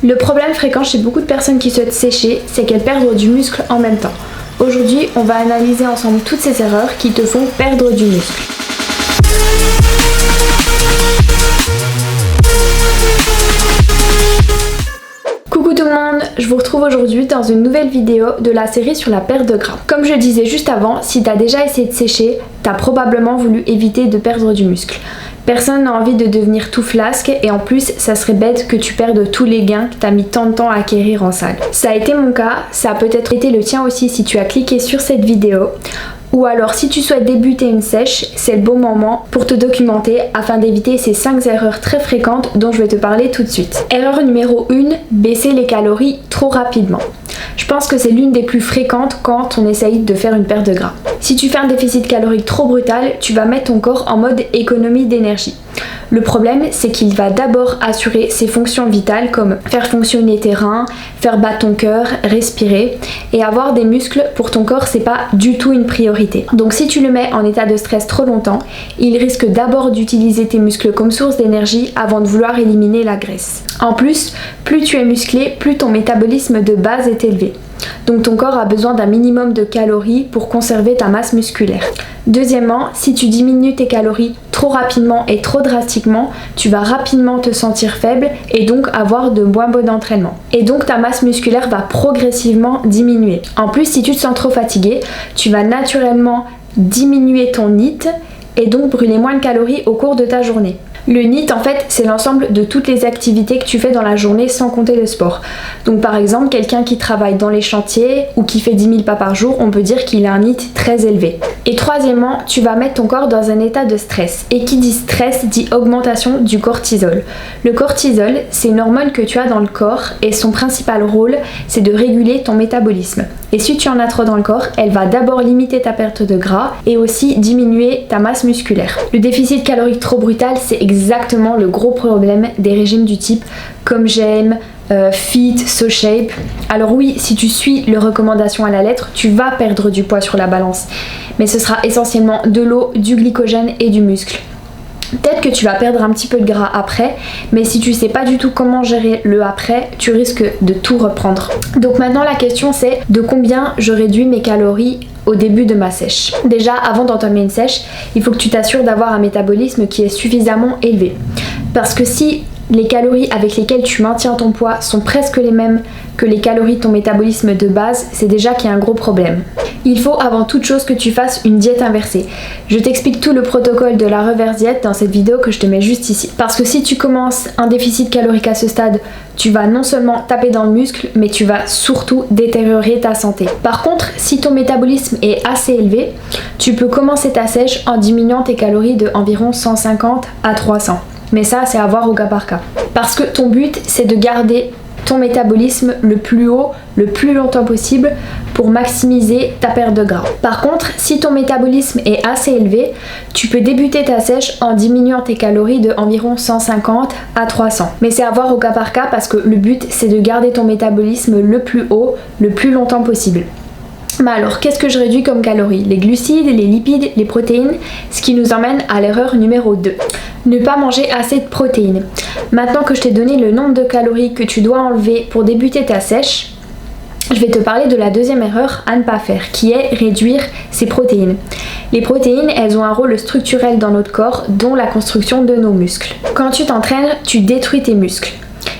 Le problème fréquent chez beaucoup de personnes qui souhaitent sécher, c'est qu'elles perdent du muscle en même temps. Aujourd'hui, on va analyser ensemble toutes ces erreurs qui te font perdre du muscle. Coucou tout le monde, je vous retrouve aujourd'hui dans une nouvelle vidéo de la série sur la perte de gras. Comme je disais juste avant, si t'as déjà essayé de sécher, t'as probablement voulu éviter de perdre du muscle. Personne n'a envie de devenir tout flasque et en plus ça serait bête que tu perdes tous les gains que t'as mis tant de temps à acquérir en salle. Ça a été mon cas, ça a peut-être été le tien aussi si tu as cliqué sur cette vidéo. Ou alors si tu souhaites débuter une sèche, c'est le bon moment pour te documenter afin d'éviter ces 5 erreurs très fréquentes dont je vais te parler tout de suite. Erreur numéro 1, baisser les calories trop rapidement. Je pense que c'est l'une des plus fréquentes quand on essaye de faire une perte de gras. Si tu fais un déficit calorique trop brutal, tu vas mettre ton corps en mode économie d'énergie. Le problème, c'est qu'il va d'abord assurer ses fonctions vitales comme faire fonctionner tes reins, faire battre ton cœur, respirer, et avoir des muscles pour ton corps, c'est pas du tout une priorité. Donc si tu le mets en état de stress trop longtemps, il risque d'abord d'utiliser tes muscles comme source d'énergie avant de vouloir éliminer la graisse. En plus, plus tu es musclé, plus ton métabolisme de base est élevé. Donc ton corps a besoin d'un minimum de calories pour conserver ta masse musculaire. Deuxièmement, si tu diminues tes calories trop rapidement et trop drastiquement, tu vas rapidement te sentir faible et donc avoir de moins bon entraînement. Et donc ta masse musculaire va progressivement diminuer. En plus, si tu te sens trop fatigué, tu vas naturellement diminuer ton NEAT et donc brûler moins de calories au cours de ta journée. Le NEAT, en fait, c'est l'ensemble de toutes les activités que tu fais dans la journée sans compter le sport. Donc par exemple, quelqu'un qui travaille dans les chantiers ou qui fait 10 000 pas par jour, on peut dire qu'il a un NEAT très élevé. Et troisièmement, tu vas mettre ton corps dans un état de stress. Et qui dit stress dit augmentation du cortisol. Le cortisol, c'est une hormone que tu as dans le corps et son principal rôle, c'est de réguler ton métabolisme. Et si tu en as trop dans le corps, elle va d'abord limiter ta perte de gras et aussi diminuer ta masse musculaire. Le déficit calorique trop brutal, c'est exactement le gros problème des régimes du type Comme J'aime, Fit, SoShape. Alors oui, si tu suis les recommandations à la lettre, tu vas perdre du poids sur la balance. Mais ce sera essentiellement de l'eau, du glycogène et du muscle. Peut-être que tu vas perdre un petit peu de gras après, mais si tu sais pas du tout comment gérer le après, tu risques de tout reprendre. Donc maintenant la question c'est de combien je réduis mes calories au début de ma sèche. Déjà, avant d'entamer une sèche, il faut que tu t'assures d'avoir un métabolisme qui est suffisamment élevé. Parce que si les calories avec lesquelles tu maintiens ton poids sont presque les mêmes que les calories de ton métabolisme de base, c'est déjà qu'il y a un gros problème. Il faut avant toute chose que tu fasses une diète inversée. Je t'explique tout le protocole de la reverse diète dans cette vidéo que je te mets juste ici. Parce que si tu commences un déficit calorique à ce stade, tu vas non seulement taper dans le muscle, mais tu vas surtout détériorer ta santé. Par contre, si ton métabolisme est assez élevé, tu peux commencer ta sèche en diminuant tes calories de environ 150 à 300. Mais ça, c'est à voir au cas par cas. Parce que ton but, c'est de garder ton métabolisme le plus haut, le plus longtemps possible pour maximiser ta perte de gras. Par contre, si ton métabolisme est assez élevé, tu peux débuter ta sèche en diminuant tes calories de environ 150 à 300. Mais c'est à voir au cas par cas parce que le but, c'est de garder ton métabolisme le plus haut, le plus longtemps possible. Mais alors, qu'est-ce que je réduis comme calories? Les glucides, les lipides, les protéines, ce qui nous emmène à l'erreur numéro 2. Ne pas manger assez de protéines. Maintenant que je t'ai donné le nombre de calories que tu dois enlever pour débuter ta sèche, je vais te parler de la deuxième erreur à ne pas faire, qui est réduire ces protéines. Les protéines, elles ont un rôle structurel dans notre corps, dont la construction de nos muscles. Quand tu t'entraînes, tu détruis tes muscles.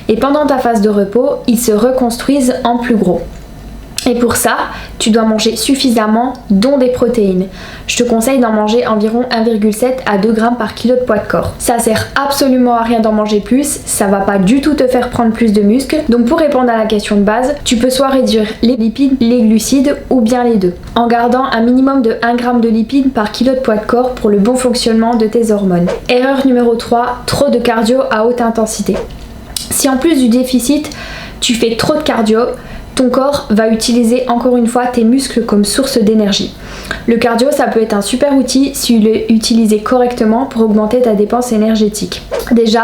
Et pendant ta phase de repos, ils se reconstruisent en plus gros. Et pour ça, tu dois manger suffisamment, dont des protéines. Je te conseille d'en manger environ 1,7 à 2 grammes par kilo de poids de corps. Ça sert absolument à rien d'en manger plus, ça va pas du tout te faire prendre plus de muscles. Donc pour répondre à la question de base, tu peux soit réduire les lipides, les glucides ou bien les deux, en gardant un minimum de 1 g de lipides par kilo de poids de corps pour le bon fonctionnement de tes hormones. Erreur numéro 3, trop de cardio à haute intensité. Si en plus du déficit, tu fais trop de cardio, ton corps va utiliser encore une fois tes muscles comme source d'énergie. Le cardio, ça peut être un super outil s'il est utilisé correctement pour augmenter ta dépense énergétique. Déjà,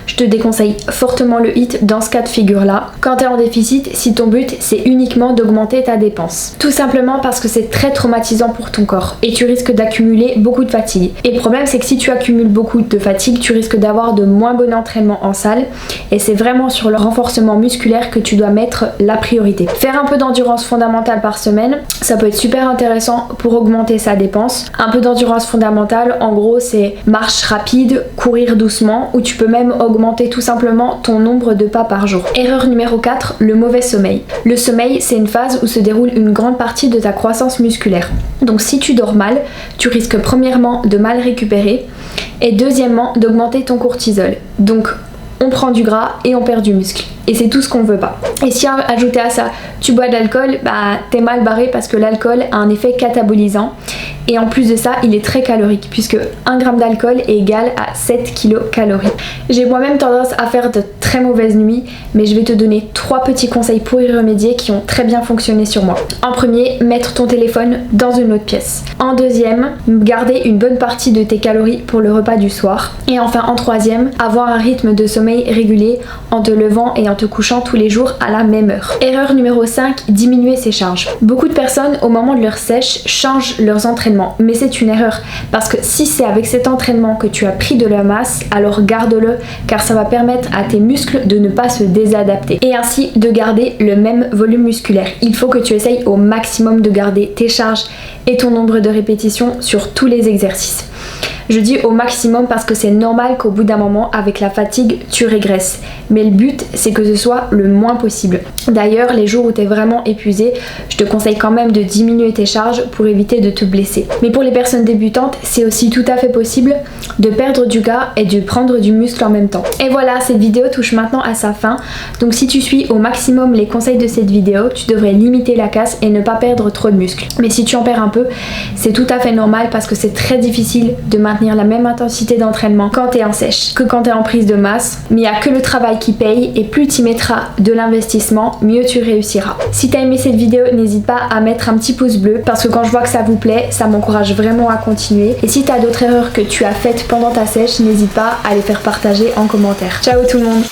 je te déconseille fortement le HIIT dans ce cas de figure-là. Quand tu es en déficit, si ton but c'est uniquement d'augmenter ta dépense. Tout simplement parce que c'est très traumatisant pour ton corps et tu risques d'accumuler beaucoup de fatigue. Et le problème c'est que si tu accumules beaucoup de fatigue, tu risques d'avoir de moins bon entraînement en salle et c'est vraiment sur le renforcement musculaire que tu dois mettre la priorité. Faire un peu d'endurance fondamentale par semaine, ça peut être super intéressant pour augmenter sa dépense. Un peu d'endurance fondamentale, en gros c'est marche rapide, courir doucement ou tu peux même augmenter tout simplement ton nombre de pas par jour. Erreur numéro 4, le mauvais sommeil. Le sommeil, c'est une phase où se déroule une grande partie de ta croissance musculaire. Donc si tu dors mal, tu risques premièrement de mal récupérer et deuxièmement d'augmenter ton cortisol. Donc on prend du gras et on perd du muscle. Et c'est tout ce qu'on veut pas. Et si ajouter à ça, tu bois de l'alcool, bah t'es mal barré parce que l'alcool a un effet catabolisant. Et en plus de ça, il est très calorique puisque 1 g d'alcool est égal à 7 kcal. J'ai moi-même tendance à faire de très mauvaises nuits, mais je vais te donner 3 petits conseils pour y remédier qui ont très bien fonctionné sur moi. En premier, mettre ton téléphone dans une autre pièce. En deuxième, garder une bonne partie de tes calories pour le repas du soir. Et enfin en troisième, avoir un rythme de sommeil régulier en te levant et en te couchant tous les jours à la même heure. Erreur numéro 5, diminuer ses charges. Beaucoup de personnes au moment de leur sèche changent leurs entraînements, mais c'est une erreur parce que si c'est avec cet entraînement que tu as pris de la masse, alors garde-le car ça va permettre à tes muscles de ne pas se désadapter et ainsi de garder le même volume musculaire. Il faut que tu essayes au maximum de garder tes charges et ton nombre de répétitions sur tous les exercices. Je dis au maximum parce que c'est normal qu'au bout d'un moment, avec la fatigue, tu régresses. Mais le but, c'est que ce soit le moins possible. D'ailleurs, les jours où tu es vraiment épuisé, je te conseille quand même de diminuer tes charges pour éviter de te blesser. Mais pour les personnes débutantes, c'est aussi tout à fait possible de perdre du gras et de prendre du muscle en même temps. Et voilà, cette vidéo touche maintenant à sa fin. Donc si tu suis au maximum les conseils de cette vidéo, tu devrais limiter la casse et ne pas perdre trop de muscle. Mais si tu en perds un peu, c'est tout à fait normal parce que c'est très difficile de maintenir la même intensité d'entraînement quand tu es en sèche que quand tu es en prise de masse. Mais il n'y a que le travail qui paye et plus tu mettras de l'investissement, mieux tu réussiras. Si tu as aimé cette vidéo, n'hésite pas à mettre un petit pouce bleu parce que quand je vois que ça vous plaît, ça m'encourage vraiment à continuer. Et si tu as d'autres erreurs que tu as faites pendant ta sèche, n'hésite pas à les faire partager en commentaire. Ciao tout le monde!